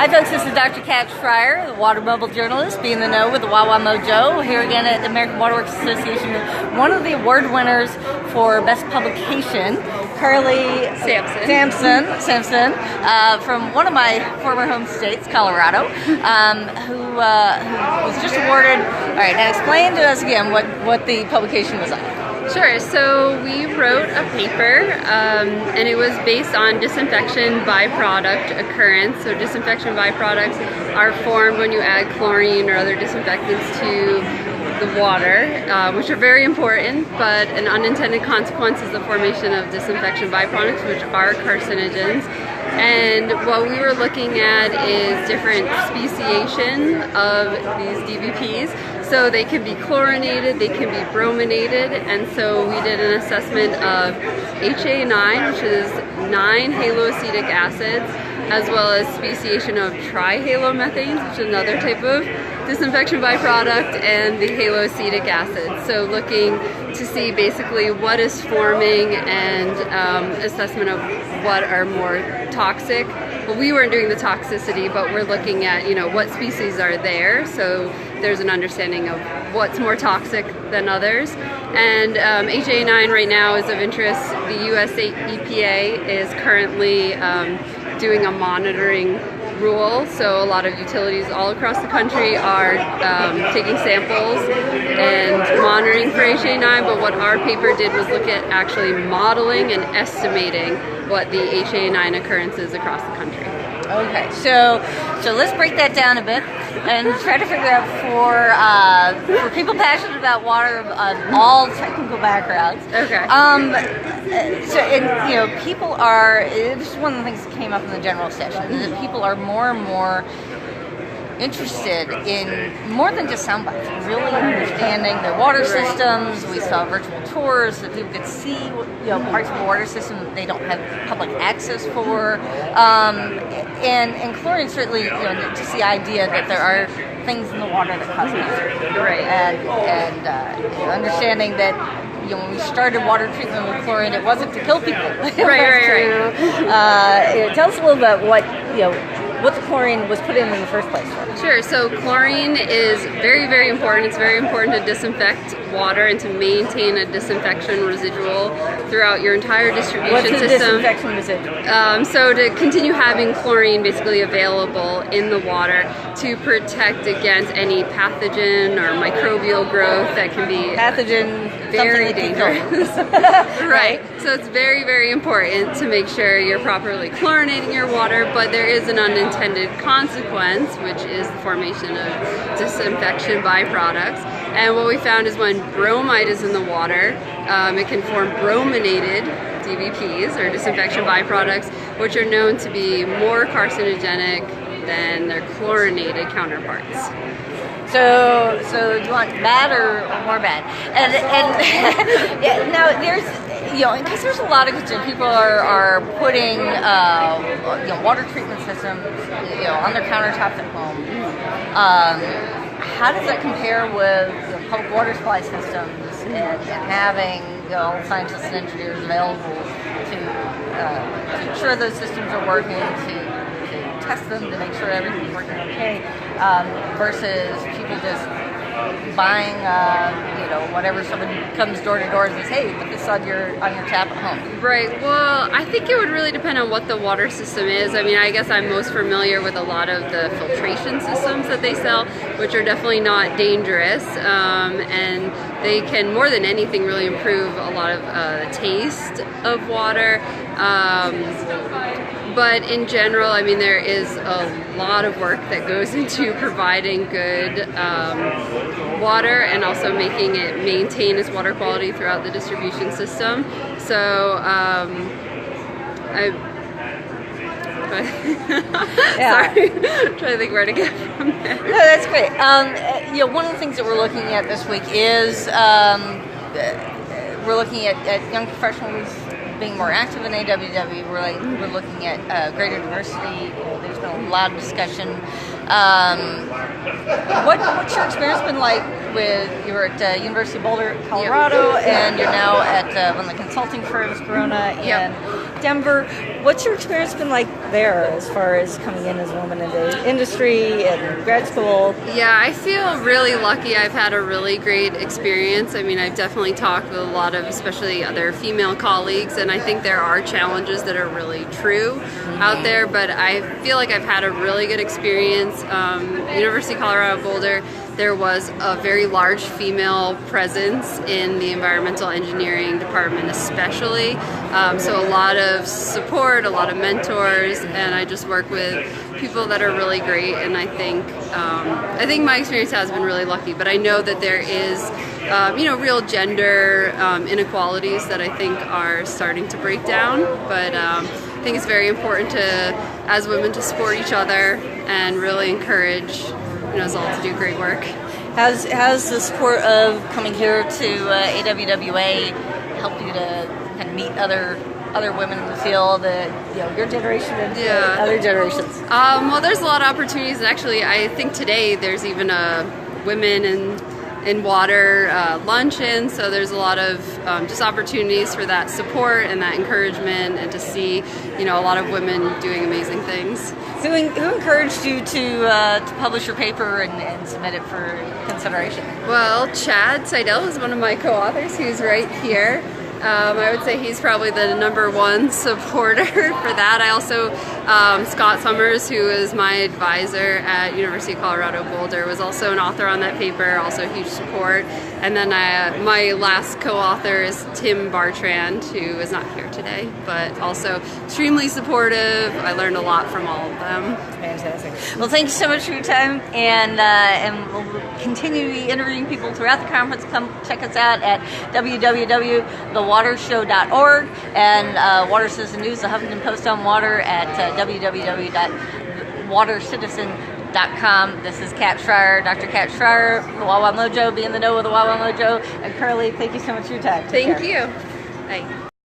Hi folks, this is Dr. Kat Schreier, the water mobile journalist, be in the know with the WaWa Mojo, here again at the American Waterworks Association. One of the award winners for Best Publication, Carly Sampson, from one of my former home states, Colorado, who was just awarded. All right, now explain to us again what the publication was on. Sure, so we wrote a paper and it was based on disinfection byproduct occurrence. So disinfection byproducts are formed when you add chlorine or other disinfectants to the water, which are very important, but an unintended consequence is the formation of disinfection byproducts, which are carcinogens. And what we were looking at is different speciation of these DVPs. So they can be chlorinated, they can be brominated, and so we did an assessment of HA9, which is 9 haloacetic acids, as well as speciation of trihalomethanes, which is another type of disinfection byproduct, and the haloacetic acid. So looking to see basically what is forming and assessment of what are more toxic. Well, we weren't doing the toxicity, but we're looking at, what species are there. So there's an understanding of what's more toxic than others. And HA9 right now is of interest. The US EPA is currently doing a monitoring rule, so a lot of utilities all across the country are taking samples and monitoring for HA9, but what our paper did was look at actually modeling and estimating what the HA9 occurrences across the country. Okay, so let's break that down a bit and try to figure out for people passionate about water of all technical backgrounds. Okay. People are. This is one of the things that came up in the general session. Is that people are more and more interested in more than just sound bites, really understanding their water systems. We saw virtual tours that people could see, parts of the water system that they don't have public access for, and chlorine certainly, just the idea that there are things in the water that cause cancer, right? And understanding that. When we started water treatment with chlorine, it wasn't to kill people. Right. Tell us a little bit what the chlorine was put in the first place for. Sure. So chlorine is very, very important. It's very important to disinfect water and to maintain a disinfection residual throughout your entire distribution system. What's a disinfection residual? So to continue having chlorine basically available in the water to protect against any pathogen or microbial growth that can be very dangerous. Right. So it's very, very important to make sure you're properly chlorinating your water, but there is an unintended consequence, which is the formation of disinfection byproducts. And what we found is when bromide is in the water, it can form brominated DVPs, or disinfection byproducts, which are known to be more carcinogenic than their chlorinated counterparts. So do you want bad or more bad? And yeah, now there's because there's a lot of concern. People are putting water treatment systems on their countertops at home. How does that compare with public water supply systems and having all the scientists and engineers available to ensure those systems are working, to test them to make sure everything's working okay, versus people just buying, whatever somebody comes door to door and says, hey, put this on your tap at home. Right. Well, I think it would really depend on what the water system is. I mean, I guess I'm most familiar with a lot of the filtration systems that they sell, which are definitely not dangerous, and they can, more than anything, really improve a lot of the taste of water. But in general, I mean, there is a lot of work that goes into providing good water and also making it maintain its water quality throughout the distribution system. So sorry, I'm trying to think where to get from there. No, that's great. One of the things that we're looking at this week is we're looking at young professionals being more active in AWWA. We're looking at greater diversity. There's been a lot of discussion. What's your experience been like with, you were at University of Boulder, Colorado, and you're now at one of the consulting firms, Corona, Denver. What's your experience been like there as far as coming in as a woman in the industry and grad school? Yeah, I feel really lucky. I've had a really great experience. I mean, I've definitely talked with a lot of, especially other female colleagues, and I think there are challenges that are really true out there, but I feel like I've had a really good experience. University of Colorado Boulder, there was a very large female presence in the environmental engineering department especially. So a lot of support, a lot of mentors, and I just work with people that are really great, and I think my experience has been really lucky, but I know that there is real gender inequalities that I think are starting to break down, but I think it's very important as women to support each other and really encourage us all to do great work. Has the support of coming here to AWWA helped you to kind of meet other women in the field, your generation and other generations? Well, there's a lot of opportunities, and actually I think today there's even a women in water luncheon, so there's a lot of just opportunities for that support and that encouragement, and to see a lot of women doing amazing things. Who encouraged you to publish your paper and submit it for consideration? Well, Chad Seidel is one of my co-authors, who's right here. I would say he's probably the #1 supporter for that. I also, Scott Summers, who is my advisor at University of Colorado Boulder, was also an author on that paper, also a huge support. And then my last co-author is Tim Bartrand, who is not here today, but also extremely supportive. I learned a lot from all of them. Fantastic. Well, thank you so much for your time, and we'll continue to be interviewing people throughout the conference. Come check us out at www.thewatershow.org, and WaterCitizen News, the Huffington Post on water, at www.WaterCitizen.com. This is Kat Schreier, Dr. Kat Schreier, the WaWa Mojo. Be in the know with the WaWa Mojo. And Curly, thank you so much for your time. Thank you. Bye.